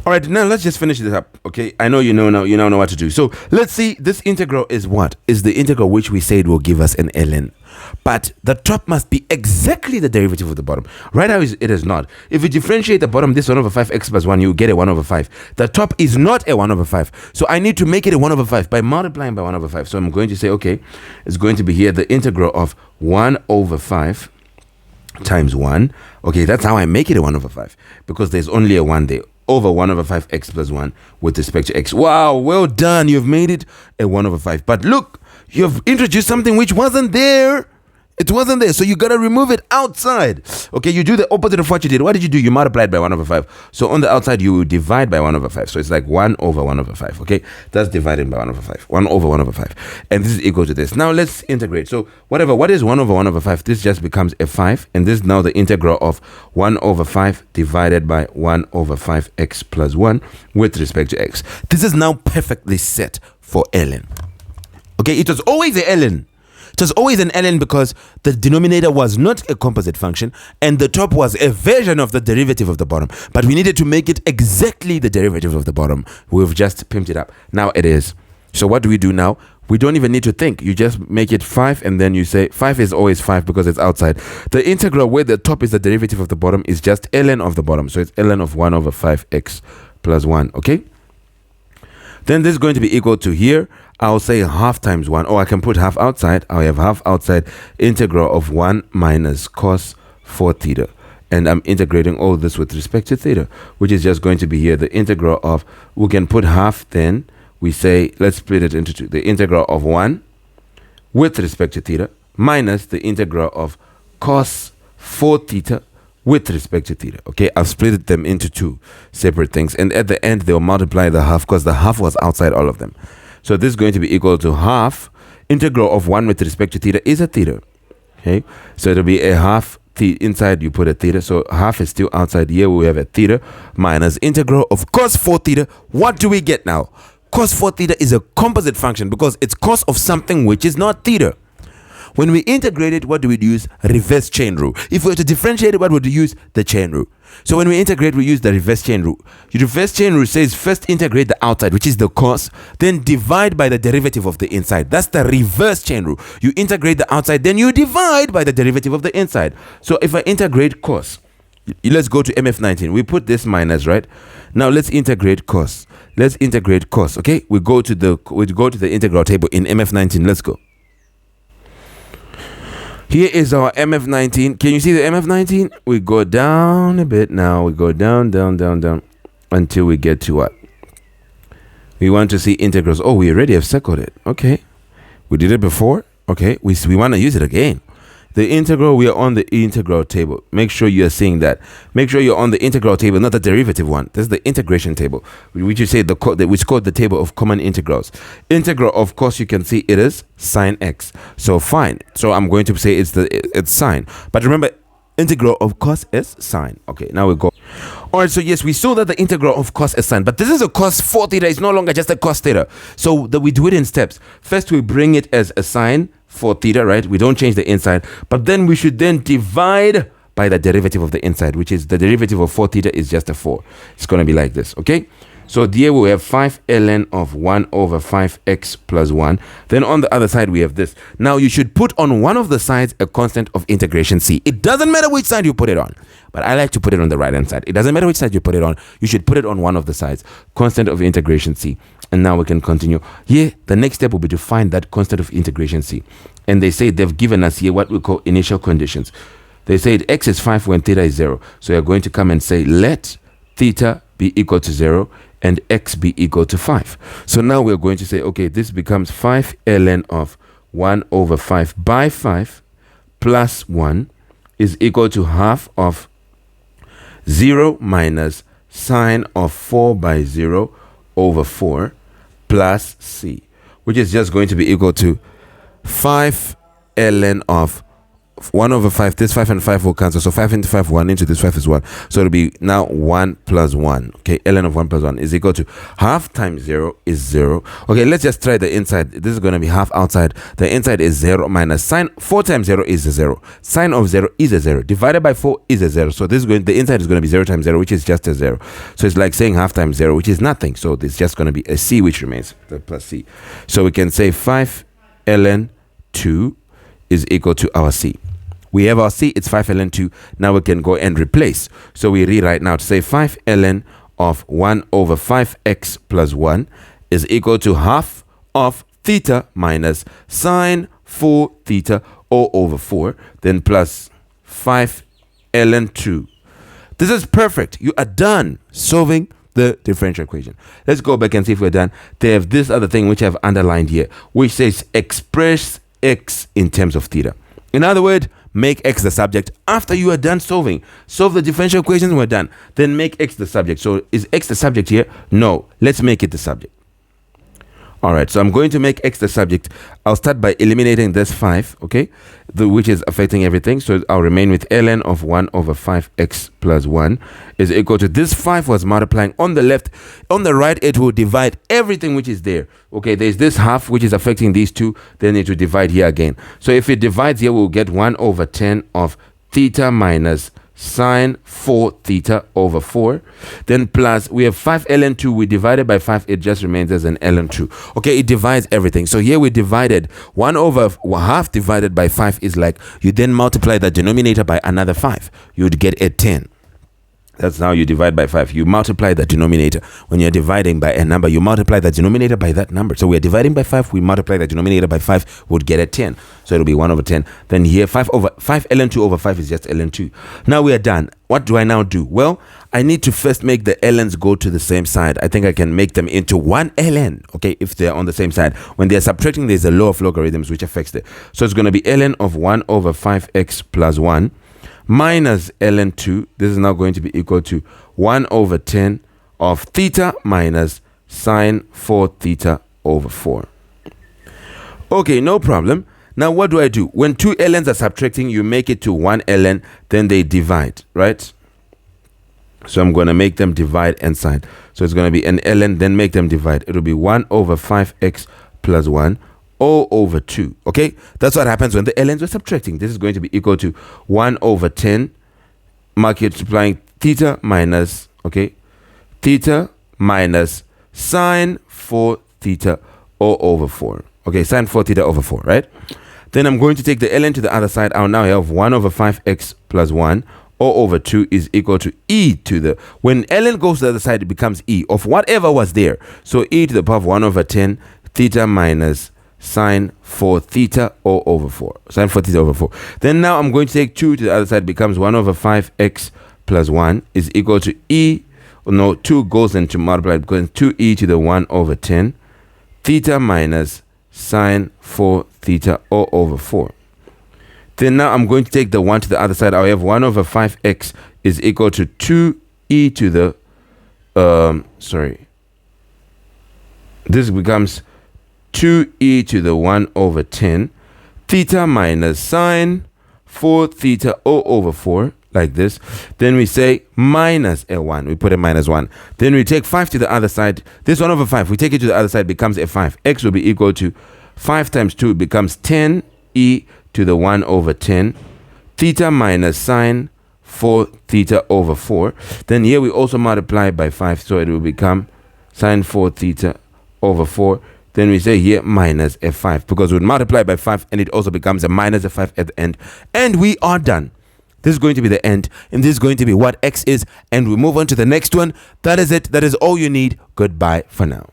All right, now let's just finish this up, okay? I know you now know what to do. So let's see, this integral is what? Is the integral which we said will give us an ln. But the top must be exactly the derivative of the bottom. Right now it is not. If you differentiate the bottom, this 1 over 5x plus 1, you get a 1 over 5. The top is not a 1 over 5. So I need to make it a 1 over 5 by multiplying by 1 over 5. So I'm going to say, okay, it's going to be here the integral of 1 over 5 times 1. Okay, that's how I make it a 1 over 5, because there's only a 1 there, over 1 over 5x plus 1 with respect to x. Wow, well done. You've made it a 1 over 5. But look, you've introduced something which wasn't there. It wasn't there, so you gotta remove it outside. Okay, you do the opposite of what you did. What did you do? You multiplied by 1 over 5. So on the outside, you divide by 1 over 5. So it's like 1 over 1 over 5. Okay, that's divided by 1 over 5. 1 over 1 over 5. And this is equal to this. Now let's integrate. So what is 1 over 1 over 5? This just becomes a 5. And this is now the integral of 1 over 5 divided by 1 over 5x plus 1 with respect to x. This is now perfectly set for ln. Okay, it was always a ln. It was always an ln because the denominator was not a composite function and the top was a version of the derivative of the bottom. But we needed to make it exactly the derivative of the bottom. We've just pimped it up. Now it is. So what do we do now? We don't even need to think. You just make it 5 and then you say 5 is always 5 because it's outside. The integral where the top is the derivative of the bottom is just ln of the bottom. So it's ln of 1 over 5x plus 1. Okay? Then this is going to be equal to here. I'll say half times 1. Or I can put half outside. I have half outside. Integral of 1 minus cos 4 theta. And I'm integrating all this with respect to theta, which is just going to be here. The integral of, we can put half then. We say, let's split it into 2. The integral of 1 with respect to theta minus the integral of cos 4 theta with respect to theta. Okay, I've split them into 2 separate things. And at the end, they'll multiply the half because the half was outside all of them. So this is going to be equal to half. Integral of 1 with respect to theta is a theta. Okay, so it'll be a half. Inside you put a theta. So half is still outside. Here we have a theta minus integral of cos 4 theta. What do we get now? Cos 4 theta is a composite function because it's cos of something which is not theta. When we integrate it, what do we use? Reverse chain rule. If we were to differentiate it, what would we use? The chain rule. So when we integrate, we use the reverse chain rule. The reverse chain rule says first integrate the outside, which is the cos, then divide by the derivative of the inside. That's the reverse chain rule. You integrate the outside, then you divide by the derivative of the inside. So if I integrate cos, let's go to MF19. We put this minus, right? Now let's integrate cos. Let's integrate cos, okay? We go to the integral table in MF19. Let's go. Here is our MF19. Can you see the MF19? We go down a bit now. We go down, down, down, down until we get to what? We want to see integrals. Oh, we already have circled it. Okay. We did it before. Okay. We want to use it again. The integral, we are on the integral table. Make sure you are seeing that. Make sure you're on the integral table, not the derivative one. This is the integration table, which you say which called the table of common integrals. Integral, of course, you can see it is sine x. So fine. So I'm going to say it's sine. But remember, integral of cos is sine. Okay, now we go. All right, so yes, we saw that the integral of cos is sine, but this is a cos 4 theta. It's no longer just a cos theta. So we do it in steps. First, we bring it as a sine 4 theta, right? We don't change the inside, but then we should then divide by the derivative of the inside, which is the derivative of 4 theta is just a 4. It's going to be like this, okay? So here we have 5 ln of 1 over 5x plus 1. Then on the other side, we have this. Now you should put on one of the sides a constant of integration c. It doesn't matter which side you put it on, but I like to put it on the right-hand side. It doesn't matter which side you put it on. You should put it on one of the sides. Constant of integration c. And now we can continue. Here, the next step will be to find that constant of integration c. And they say they've given us here what we call initial conditions. They said x is 5 when theta is 0. So you're going to come and say let theta be equal to 0 and x be equal to 5. So now we're going to say, okay, this becomes 5 ln of 1 over 5 by 5 plus 1 is equal to half of 0 minus sine of 4 by 0 over 4 plus c, which is just going to be equal to 5 ln of 1 over 5, this 5 and 5 will cancel. So 5 into 5, 1 into this 5 is 1. So it'll be now 1 plus 1. Okay, ln of 1 plus 1 is equal to half times 0 is 0. Okay, let's just try the inside. This is going to be half outside. The inside is 0 minus sine. 4 times 0 is a 0. Sine of 0 is a 0. Divided by 4 is a 0. So this is going, the inside is going to be 0 times 0, which is just a 0. So it's like saying half times 0, which is nothing. So it's just going to be a c, which remains, the plus c. So we can say 5 ln 2 is equal to our c. We have our c, it's 5 ln 2. Now we can go and replace. So we rewrite now to say 5 ln of 1 over 5x plus 1 is equal to half of theta minus sine 4 theta all over 4, then plus 5 ln 2. This is perfect. You are done solving the differential equation. Let's go back and see if we're done. They have this other thing which I've underlined here, which says express x in terms of theta. In other words, make x the subject after you are done solving. Solve the differential equations, we're done. Then make x the subject. So is x the subject here? No. Let's make it the subject. All right, so I'm going to make x the subject. I'll start by eliminating this 5, okay, which is affecting everything. So I'll remain with ln of 1 over 5x plus 1 is equal to this 5 was multiplying on the left. On the right, it will divide everything which is there. Okay, there's this half which is affecting these two. Then it will divide here again. So if it divides here, we'll get 1 over 10 of theta minus sine 4 theta over 4, then plus we have 5 ln 2. We divided by 5, it just remains as an ln 2. Okay, it divides everything. So here we divided 1 over half divided by 5 is like you then multiply the denominator by another 5, you'd get a 10. That's how you divide by 5. You multiply the denominator. When you're dividing by a number, you multiply the denominator by that number. So we're dividing by 5. We multiply the denominator by 5. Would get a 10. So it'll be 1 over 10. Then here, 5 ln 2 over 5 is just ln 2. Now we are done. What do I now do? Well, I need to first make the ln's go to the same side. I think I can make them into 1 ln. Okay, if they're on the same side. When they're subtracting, there's a law of logarithms which affects it. So it's going to be ln of 1 over 5x plus 1. Minus ln 2, this is now going to be equal to 1 over 10 of theta minus sine 4 theta over 4. Okay, no problem. Now what do I do? When two ln's are subtracting, you make it to 1 ln, then they divide, right? So I'm going to make them divide inside. So it's going to be an ln, then make them divide. It'll be 1 over 5x plus 1. all over 2. Okay, that's what happens when the ln's are subtracting. This is going to be equal to 1 over 10 multiplying theta minus, okay, theta minus sine 4 theta all over 4. Okay, sine 4 theta over 4, right? Then I'm going to take the ln to the other side. I'll now have 1 over 5x plus 1 all over 2 is equal to e to the, when ln goes to the other side, it becomes e of whatever was there. So e to the power of 1 over 10 theta minus sine 4 theta all over 4. Sine 4 theta over 4. Then now I'm going to take 2 to the other side, becomes 1 over 5x plus 1 is equal to e, no, 2 goes into multiply because 2e to the 1 over 10 theta minus sine 4 theta all over 4. Then now I'm going to take the 1 to the other side. I have 1 over 5x is equal to 2e to the, this becomes 2e to the 1 over 10 theta minus sine 4 theta all over 4, like this. Then we say minus a 1. We put a minus 1. Then we take 5 to the other side. This 1 over 5, we take it to the other side, becomes a 5. X will be equal to 5 times 2 becomes 10e to the 1 over 10 theta minus sine 4 theta over 4. Then here we also multiply by 5, so it will become sine 4 theta over 4. Then we say here minus a 5 because we multiply by 5 and it also becomes a minus a 5 at the end. And we are done. This is going to be the end, and this is going to be what x is, and we move on to the next one. That is it. That is all you need. Goodbye for now.